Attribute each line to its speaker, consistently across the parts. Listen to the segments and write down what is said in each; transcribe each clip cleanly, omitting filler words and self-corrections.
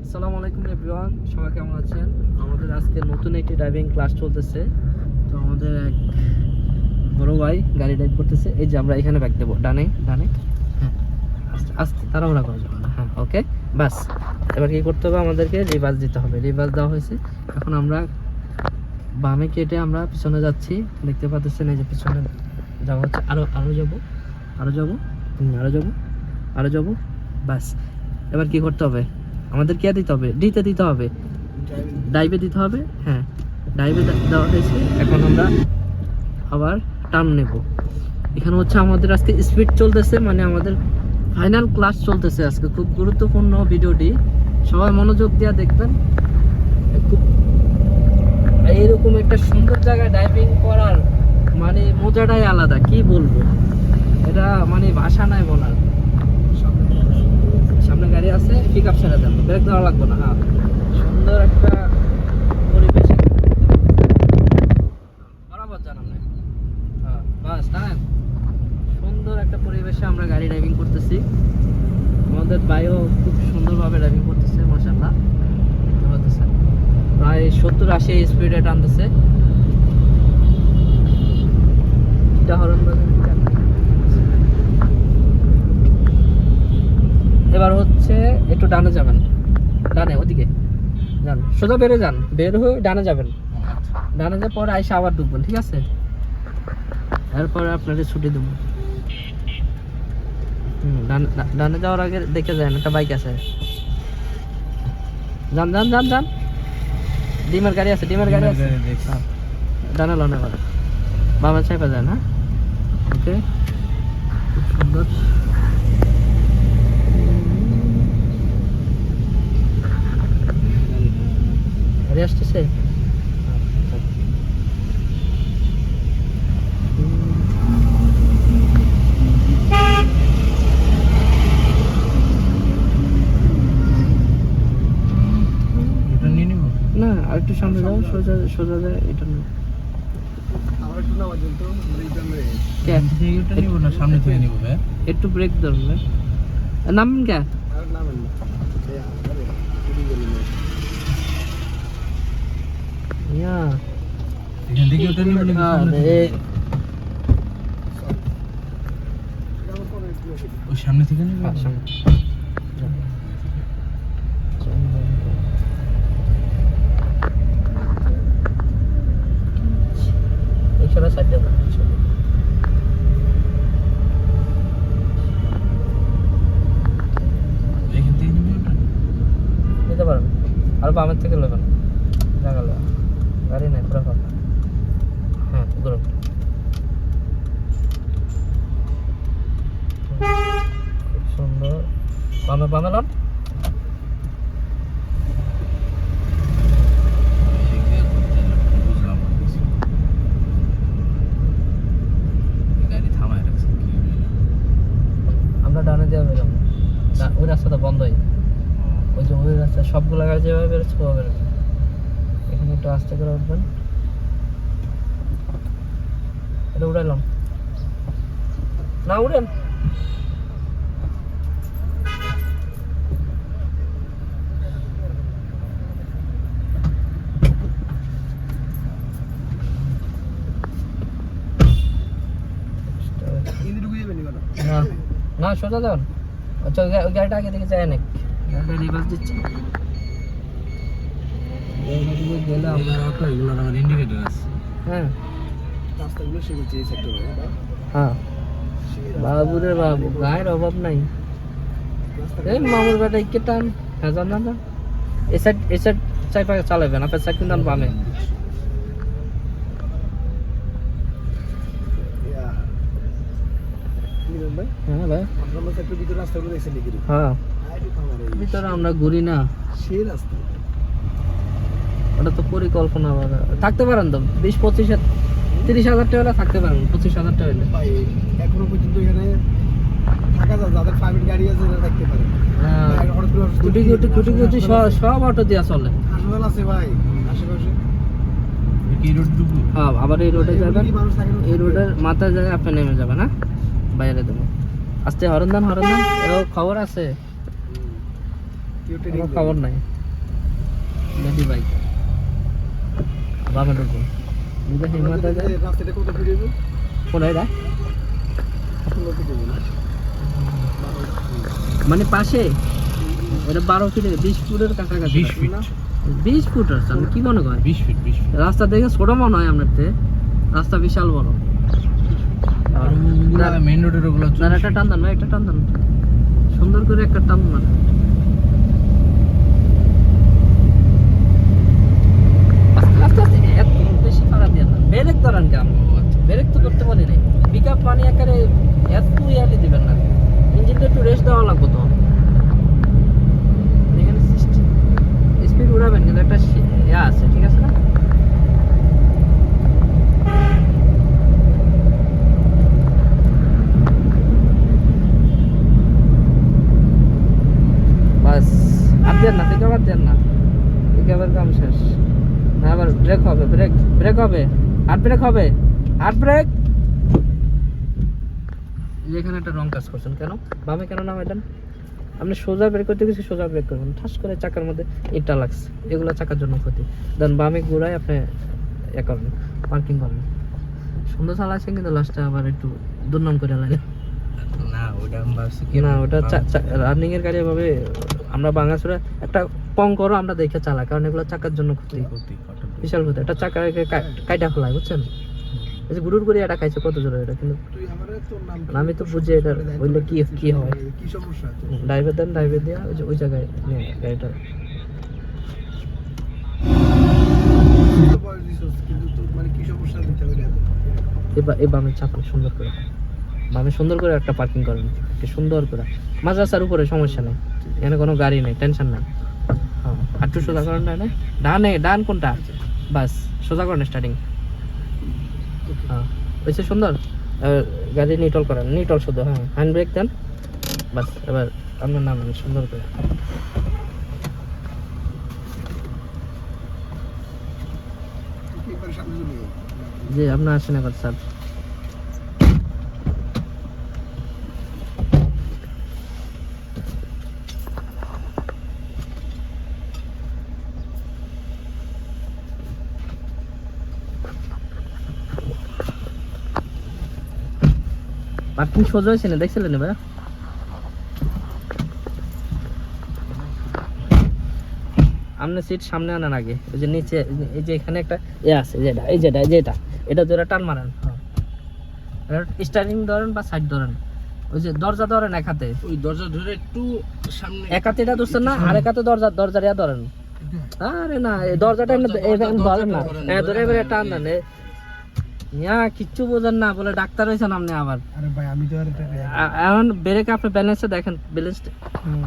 Speaker 1: আসসালামু আলাইকুম এভরিওয়ান, সবাই কেমন আছেন? আমাদের আজকে নতুন একটি ড্রাইভিং ক্লাস চলতেছে। তো আমাদের এক বড় ভাই গাড়ি ড্রাইভ করতেছে। এই যে আমরা এখানে ব্যাক দেবো, ডানে ডানে, হ্যাঁ আস্তে আস্তে, তাড়াহুড়া করা যাবে না। হ্যাঁ ওকে, বাস। এবার কি করতে হবে, আমাদেরকে রিভার্স দিতে হবে। রিভার্স দেওয়া হয়েছে, এখন আমরা বামে কেটে আমরা পিছনে যাচ্ছি। দেখতে পাচ্ছেন এই যে পিছনে যাওয়া হচ্ছে, আরও আরও যাবো, আরও যাবো, আরও যাবো, আরও যাবো, বাস। এবার কি করতে হবে, আমাদের কে দিতে হবে, ডিতে দিতে হবে, ডাইভে দিতে হবে। হ্যাঁ, ডাইভে দেওয়া হয়েছে। এখন আমরা আবার টার্ন নেব। এখানে হচ্ছে আমাদের আজকে স্পিড চলতেছে, মানে আমাদের ফাইনাল ক্লাস চলতেছে আজকে। খুব গুরুত্বপূর্ণ ভিডিওটি, সবাই মনোযোগ দিয়ে দেখবেন। খুব এইরকম একটা সুন্দর জায়গায় ড্রাইভিং করার মানে মজাটাই আলাদা, কি বলবো, এটা মানে ভাষা নাই বলার। সামনে গাড়ি আছে, পিক আপ ছেড়ে দেন, ব্রেক দেওয়া লাগবে না। হ্যাঁ, সুন্দর একটা পরিবেশ বরাবর জানান। হ্যাঁ বাস, টানেন। সুন্দর একটা পরিবেশে আমরা গাড়ি ড্রাইভিং করতেছি। আমাদের ভাইও খুব সুন্দরভাবে ড্রাইভিং করতেছে, মাশাআল্লাহ। দেখতে পাচ্ছেন প্রায় 70-80 স্পিডে টানতেছে। এটা হরন বাজে। এবার হচ্ছে একটু ডানে যাবেন, ডানে ওদিকে যান, সোজা বেড়ে যান, বের হয়ে ডানে যাবেন। ডানে যাওয়ার পরে আইসা আবার ঢুকবেন, ঠিক আছে? এরপরে আপনাকে ছুটি দেবো। ডানে যাওয়ার আগে দেখে যান, একটা বাইক আছে, যান যান যান যান। ডিমের গাড়ি আছে, ডিমের গাড়ি আছে। ডানে লনে এবার বামে চাইপা যান। হ্যাঁ ওকে, খুব সুন্দর। গাড়ি আসতেছে, না আর একটু সামনে যাও, সোজা সোজা যায়। এটা না,
Speaker 2: সামনে থেকে নিব,
Speaker 1: একটু ব্রেক ধরবে, নামবেন কে?
Speaker 2: সামনে থেকে নিব।
Speaker 1: এখানে সাইড দেবো, নিতে পারেন। আর বামের থেকে নেবেন, দেখা গেল গাড়ি নাই, পুরো ফাঁকা। হ্যাঁ ধরুন, খুব সুন্দর। বামে বামে লন, আমরা ডানে দিয়ে বেরোবো। ওই রাস্তাটা বন্ধই, ওই যে ওই রাস্তা সবগুলো গাড়ি যেভাবে বেরোচ্ছে ওভাবে বেরোবে। এখানে একটু আস্তে করে উঠবেন, এটা উঠাইলাম না, উঠেন। না না, সোজা যান। আচ্ছা ওই গাড়িটা আগে দিকে যায় অনেক, গাড়িটা রিভার্স দিচ্ছে। গেলাম, হ্যাঁ হ্যাঁ, বাবুরে বাবু, গায়ের অভাব নাই। এই মামুর বেটা কে টান। হ্যাঁ যান যান যান, এই সাইড চাইপা চালাবেন, আপনার সাইড কিন্তু বামে। হ্যাঁ ভাই, হ্যাঁ ভিতরে আমরা ঘুরি না,
Speaker 3: সেই রাস্তা
Speaker 1: ওটা তো পরিকল্পনা থাকতে পারেন তো। 20-25-30 হাজার টাকা থাকতে পারেন, 25,000 টাকা হলে
Speaker 3: এখনো পর্যন্ত এখানে থাকা যায়, যাদের প্রাইভেট গাড়ি আছে এরা থাকতে পারে।
Speaker 1: কুটি কুটি কুটি কুটি সব অটো দিয়া চলে।
Speaker 3: হাসপাতাল আছে ভাই আশেপাশে।
Speaker 1: হ্যাঁ, আবার এই রোডে যাবেন, এই রোডের মাথায় জায়গায় আপনি নেমে যাবেন। হ্যাঁ বাইরে দেবো, আস্তে হরন দান, হরন দান। এর খবর আছে, খবর নাই। দি বাইক বামে ঢুকবো বুঝে হিমাতে
Speaker 3: রাস্তাটা কত ফিরে যাবো
Speaker 1: কোন এটা
Speaker 3: 15 ফিট হবে না
Speaker 1: মানে পাশে এটা 12 ফিট 20 ফুটের কাছাকাছি
Speaker 2: 20 ফিট
Speaker 1: না 20 ফুট আছে আপনি কি মনে করেন
Speaker 2: 20 ফিট
Speaker 1: রাস্তা দেখে ছোট মনে হয় আপনার তে রাস্তা বিশাল বড়
Speaker 2: মেইন রোডের ওগুলো
Speaker 1: না একটা টান দেন ভাই একটা টান দেন সুন্দর করে একটা টান মার আস্তে আস্তে এত বেশি ফাড়া দিয়ে না ব্রেক ধরেন কেন ব্রেক তো করতে বলি নাই পিকআপ পানি আকারে এত ইয়ালি দিবেন না ইঞ্জিনটা একটু রেস্ট দেওয়া লাগবে তো এখানে স্পিড উড়াবেন কিন্তু একটা ইয়া আছে ঠিক আছে না বাস আর দেন না পিকআপের কাম শেষ না আবার ব্রেক হবে ব্রেক হবে হার্ড ব্রেক হবে হার্ড ব্রেক এখানে একটা রং কাজ করছেন কেন বামে কেন নামাইলেন আপনি সোজা ব্রেক করতে গেছি সোজা ব্রেক করবেন ঠাস করে চাকার মধ্যে ইটটা লাগছে এগুলো চাকার জন্য ক্ষতি দেন বামে ঘুরায় আপনি এ করেন পার্কিং করেন সুন্দর চালাচ্ছেন কিন্তু লাস্টে আবার একটু দুর্নাম করে লাগে
Speaker 2: না ওটা আমি ভাবছি
Speaker 1: না ওটা রানিং এর গাড়ি ভাবে আমরা বাংলাদেশে একটা কম করো আমরা দেখে চালা কারণ এগুলো চাকার জন্য ক্ষতি বিশাল ক্ষতি একটা চাকা কাইটা ফেলায় বুঝছেন এই যে গুরুর করে এটা খাইছে কত জোরে এটা কিন্তু
Speaker 3: তুই আমারে তোর নাম
Speaker 1: আমি তো বুঝি এটা বললে কি হয়
Speaker 3: কি সমস্যা
Speaker 1: ড্রাইভার দেন ড্রাইভার দিয়া ওই জায়গায় নিয়ে গাড়িটা
Speaker 3: বয়স দিছস কিন্তু তোর মানে কি সমস্যা দিতে হবে
Speaker 1: এই বামে চাপান সুন্দর করে একটা পার্কিং করেন কি সুন্দর করে মাঝরাস্তার উপরে সমস্যা নেই এখানে কোনো গাড়ি নেই টেনশন নাই হ্যাঁ একটু সোজা করেন ডান কোনটা বাস সোজা করেন স্টার্টিং হ্যাঁ হয়েছে সুন্দর গাড়ি নিটল করেন নিটল শুধু হ্যাঁ হ্যান্ড ব্রেক দেন বাস এবার আপনার নাম সুন্দর করে
Speaker 3: একবার সামনে চলে
Speaker 1: জি আপনার আসেন এবার স্যার পার্কিং সোজা হয়েছে না দেখছিলেন ভাই আপনার সিট সামনে আনার আগে ওই যে নিচে এই যে এখানে একটা আছে যেটা এটা ধরে টান মারেন স্টারিং ধরেন বা সাইড ধরেন ওই যে দরজা ধরেন এক হাতে
Speaker 2: ওই দরজা ধরে একটু সামনে
Speaker 1: এক হাতে এটা ধরছেন না আর এক হাতে দরজা ধরেন আরে না এই দরজাটা ধরেন না হ্যাঁ ধরে এবারে টান দেন কিচ্ছু বোঝেন না বলে ডাক্তার হয়েছেন আপনি আবার
Speaker 3: আরে ভাই আমি তো আর এটা
Speaker 1: এখন ব্রেকে আপনি ব্যালেন্সে দেখেন ব্যালেন্স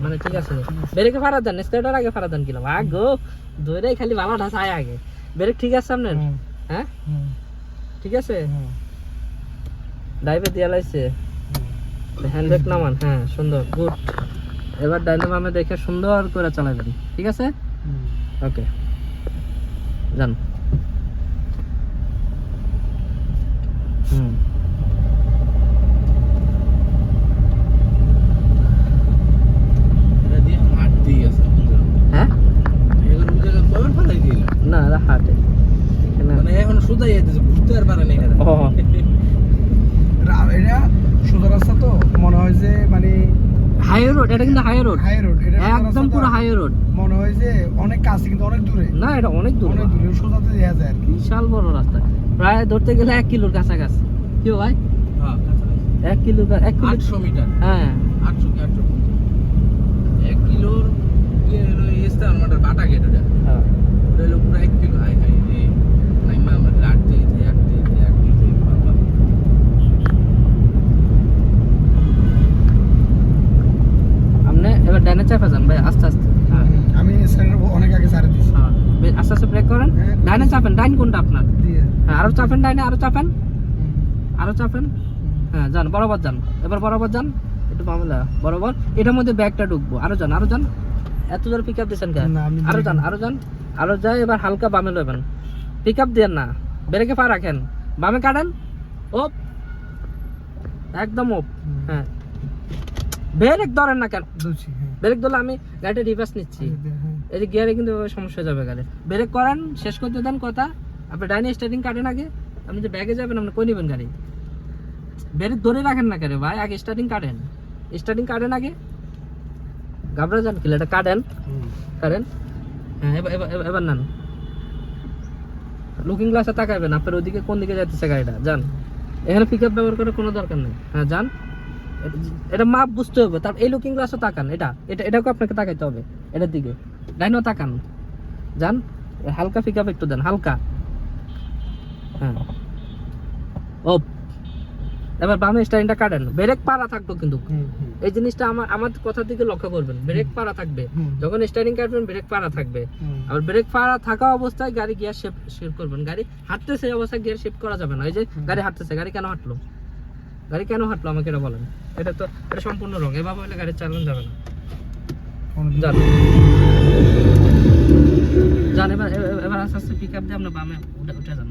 Speaker 1: মানে ঠিক আছে ব্রেকে ফাড়া দেন স্টার্টার আগে ফাড়া দেন কিলাম আগো ধরে খালি ভালোটা চাই আগে ব্রেক ঠিক আছে আপনার হ্যাঁ ঠিক আছে ড্রাইভে দিয়া লাইছে হ্যান্ড ব্রেক নামান হ্যাঁ সুন্দর গুড এবার ডাইনামামে দেখে সুন্দর করে চালাবেন ঠিক আছে ওকে যান
Speaker 2: এটা দিয়ে হাত দিয়ে গেছে
Speaker 1: হ্যাঁ
Speaker 2: এগুলো ওই জায়গায় কবার ফেলাই দিলাম
Speaker 1: না এটা হাটে এখানে
Speaker 2: মানে এখন সোজা যেতেছে বুঝতে আর পারে না এরা
Speaker 1: ও
Speaker 3: এটা সোজা রাস্তা তো মনে হয় যে মানে
Speaker 1: হাই রোড এটা কিন্তু হাই রোড
Speaker 3: হাই রোড এটা
Speaker 1: একদম পুরো হাই রোড
Speaker 3: মনে হয় যে অনেক কাছে কিন্তু অনেক দূরে
Speaker 1: না এটা অনেক দূর
Speaker 3: অনেক দূরে সোজাতে দেখা যায় আর কি
Speaker 1: বিশাল বড় রাস্তা প্রায় ধরতে গেলে 1 কিলোর কাছাকাছি কি ভাই
Speaker 2: হ্যাঁ কাছাকাছি
Speaker 1: 1 কিলো 1 কিলো
Speaker 2: 800 মিটার
Speaker 1: হ্যাঁ
Speaker 2: 800 1 কিলোর কি হলো ইস্তান মাটার বাটা গেট ওটা
Speaker 1: হ্যাঁ
Speaker 2: ওটা হলো পুরো 1 কিলো হাই হাই এই নাইমা আমরা আটতে বাবা
Speaker 1: আপনি এবার ডানে চাপা যান ভাই আস্তে আস্তে হ্যাঁ
Speaker 3: আমি স্যারের অনেক আগে সারে দিছি
Speaker 1: হ্যাঁ আস্তে আস্তে ব্রেক করেন ডানে চাপেন ডাইন কোনটা আপনার
Speaker 3: দিয়ে
Speaker 1: হ্যাঁ আরো চাপেন ডাইনে আরো চাপেন হ্যাঁ যান বরাবর যান এবার বরাবর যান একটু বামলা বরাবর এটার মধ্যে ব্যাগটা ঢুকবো আরো যান এত জোরে পিকআপ দিচ্ছেন কেন
Speaker 3: না, আমি
Speaker 1: আরো যান এবার হালকা বামে লবেন পিকআপ দেন না ব্রেকে পা রাখেন বামে কাটেন ওপ একদম ওপ হ্যাঁ ব্রেক ধরেন না কেন?
Speaker 3: ধরছি, হ্যাঁ।
Speaker 1: ব্রেক ধরলে আমি গাড়িটা রিভার্স নিচ্ছি,
Speaker 3: হ্যাঁ।
Speaker 1: এই যে গিয়ারে কিন্তু সমস্যা হয়ে যাবে গাড়ি। ব্রেক করেন, শেষ করতে দেন কথা। আপনি ডাইনে স্টার্টিং কাটেন আগে, আপনি যে ব্যাগে যাবেন আপনি কই নেবেন গাড়ি? ব্রেক ধরে রাখেন না কেন ভাই? আগে স্টার্টিং কাটেন, স্টার্টিং কাটেন আগে। ঘাবড়া যান কি? এটা কাটেন, কাটেন। হ্যাঁ, এবার নেন। লুকিং গ্লাসে তাকাবেন আপনার ওইদিকে কোন দিকে যাইতেছে গাড়িটা। যান, এখানে পিক আপ ব্যবহার করার কোনো দরকার নেই। হ্যাঁ যান, এটা মাপ বুঝতে হবে। তার এই লুকিং গ্লাসও তাকান, এটাকে আপনাকে তাকাইতে হবে এটার দিকে। ডাইনও তাকান, যান। হালকা পিক আপ একটু দেন, হালকা। হ্যাঁ, ও এবার বামে স্টারিংটা কাটেন। ব্রেক পাড়া থাকতো কিন্তু, এই জিনিসটা আমার কথার দিকে লক্ষ্য করবেন। ব্রেক পাড়া থাকবে, যখন স্টারিং কাটবেন ব্রেক পাড়া থাকবে। আবার ব্রেক পাড়া থাকা অবস্থায় গাড়ি গিয়ার শিফট করবেন। গাড়ি হাঁটতেছে এই অবস্থায় গিয়ার শিফট করা যাবে না। এই যে গাড়ি হাঁটতেছে, গাড়ি কেন হাঁটলো? গাড়ি কেন হাঁটলো আমাকে এটা বলেন। এটা সম্পূর্ণ রং, এভাবে হলে গাড়ি চালানো যাবে না। যান যান, এবার আস্তে আস্তে পিক আপ দিয়ে আপনার বামে উঠে যান।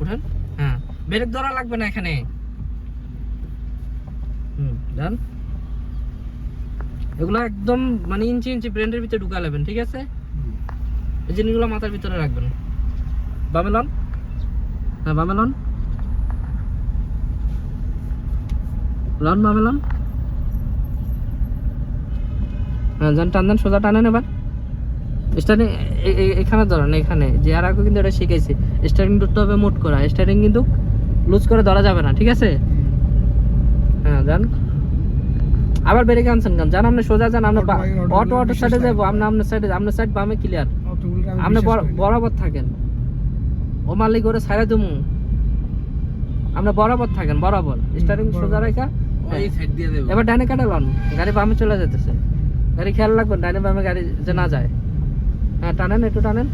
Speaker 1: উঠেন, হ্যাঁ। ব্রেক ধরা লাগবে না এখানে। যান। এগুলো একদম মানে ইঞ্চি ইঞ্চি ব্রেন্ডের ভিতরে ঢুকা নেবেন, ঠিক আছে? এই জিনিসগুলো মাথার ভিতরে রাখবেন। বামে লন, হ্যাঁ বামে লন, লন বামে লন। হ্যাঁ যান, টান দেন, সোজা টানেন। এবার স্টারিং এখানে ধরেন, এখানে যে আর আগে কিন্তু এটা শিখেছি। স্টারিং ধরতে হবে মোট করা, স্টারিং কিন্তু লুজ করে ধরা যাবে না, ঠিক আছে? হ্যাঁ যান, আবার ব্রেকে আনছেন কেন? যান, আপনি সোজা যান। আপনি অটো সাইডে যাবো, আপনার সাইড বামে ক্লিয়ার। আপনি বরাবর থাকেন, ও মালিক করে ছাড়া দেবো। আপনি বরাবর থাকেন, বরাবর স্টারিং সোজা রেখা।
Speaker 2: ওই সাইড দিয়ে দেব।
Speaker 1: এবার ডাইনে কাটে লন, গাড়ি বামে চলে যেতেছে। গাড়ি খেয়াল রাখবেন ডাইনে বামে গাড়ি যে না যায়। হ্যাঁ টানেন, একটু টানেন।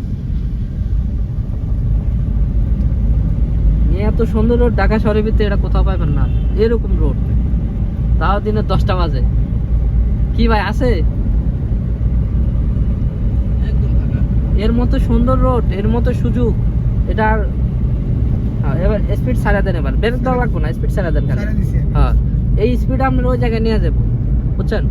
Speaker 1: এত সুন্দর রোড ঢাকা শহরের ভিতরে এটা কোথাও পাবেন না, এরকম রোড, তাও দিনে 10টা বাজে। কি ভাই আছে
Speaker 2: একদম ফাঁকা।
Speaker 1: এর মতো সুন্দর রোড, এর মতো সুযোগ? এটা এবার স্পিড ছাড়া দেন। এবার ব্রেক দেওয়া লাগবে না, স্পিড ছাড়া দেন খালি। হ্যাঁ, এই স্পিড আপনার ওই জায়গায় নিয়ে যাবো, বুঝছেন?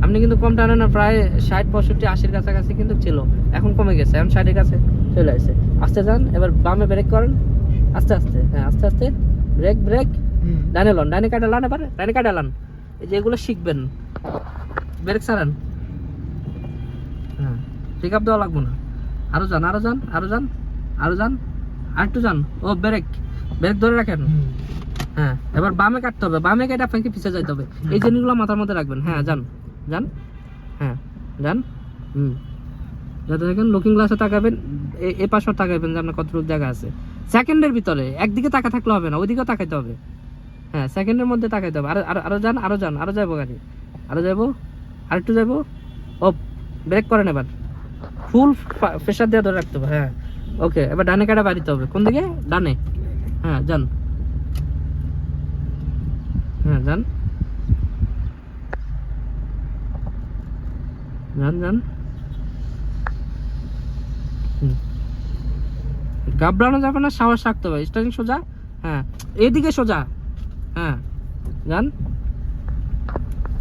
Speaker 1: আপনি কিন্তু কম টানেন না, প্রায় 60 65 80-র কাছাকাছি কিন্তু ছিল, এখন কমে গেছে, এখন 60-এর কাছে চলে আসছে। আস্তে যান, এবার বামে ব্রেক করেন, আস্তে আস্তে। হ্যাঁ আস্তে আস্তে, ব্রেক ব্রেক। ডাইনে লন, ডাইনে কাটা লান। এবার ডাইনে কাটা লান। এই যে এগুলো শিখবেন। ব্রেক ছাড়েন, হ্যাঁ পিক আপ দেওয়া লাগবো না। আরো যান, আরো যান, আরো যান, আরো যান, আরেকটু যান। ও ব্রেক, ব্রেক ধরে রাখেন। হ্যাঁ এবার বামে কাটতে হবে, বামে কেটে আপনাকে পিছিয়ে যাইতে হবে। এই জিনিসগুলো মাথার মধ্যে রাখবেন। হ্যাঁ যান, যান, হ্যাঁ যান। যাতে দেখেন লুকিং গ্লাসে তাকাবেন, এ পাশে তাকাবেন যে আপনার কতটুকু জায়গা আছে। সেকেন্ডের ভিতরে একদিকে তাকা থাকলে হবে না, ওইদিকেও তাকাইতে হবে। হ্যাঁ সেকেন্ডের মধ্যে তাকাইতে হবে। আরো যান, আরো যান, আরো যাবো গাড়ি, আরো যাবো, আরেকটু যাবো। ও ব্রেক করেন, এবার ফুল প্রেশার দিয়ে ধরে রাখতে হবে। হ্যাঁ ওকে, এবার ডানে কাটা বাড়িতে হবে। কোন দিকে? ডানে। হ্যাঁ যান, হ্যাঁ যান, যান যান। ঘাবড়ানো যাবে না, সাহস রাখতে হবে। স্টারিং সোজা, হ্যাঁ এইদিকে সোজা। হ্যাঁ যান।